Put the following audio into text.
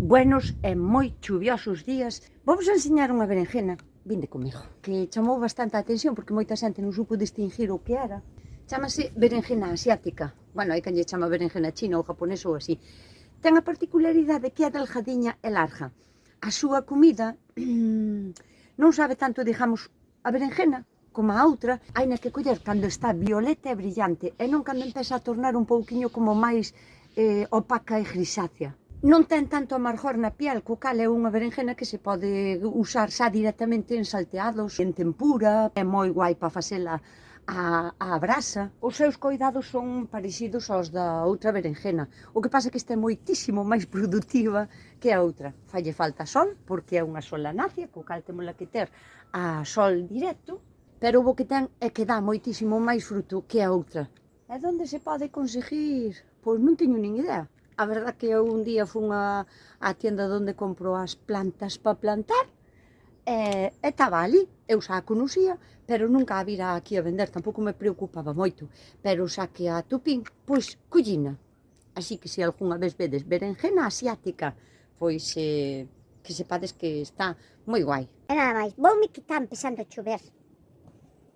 buenos e moi chuviosos días, vamos a enseñar unha berenjena, vinde comigo, que chamou bastante a atención porque moita xente non supo distinguir o que era. Chámase berenjena asiática, bueno, hai quen lle chama berenjena china ou japonesa ou así. Ten a particularidade que é delgadiña e larga. A súa comida non sabe tanto, digamos, a berenjena como a outra, haina que coller cando está violeta e brillante e non cando empeza a tornar un pouquiño como máis opaca e grisácea. Non ten tanto amargor na piel, co cal é unha berenjena que se pode usar xa directamente en salteados, en tempura, é moi guai para facela á brasa. Os seus coidados son parecidos aos da outra berenjena, o que pasa é que esta é moitísimo máis produtiva que a outra. Falle falta sol, porque é unha solanácea, co cal temola que ter a sol directo, pero o bo que ten é que dá moitísimo máis fruto que a outra. E onde se pode conseguir? Pois non teño nin idea. A verdad que eu un día fun á tienda onde compro as plantas para plantar e estaba ali, eu xa a conocía, pero nunca a vira aquí a vender, tampouco me preocupaba moito, pero xa que a tupín, pois collina. Así que se algunha vez vedes berenjena asiática, pois que sepades que está moi guai. E nada máis, voume que está empezando a chover.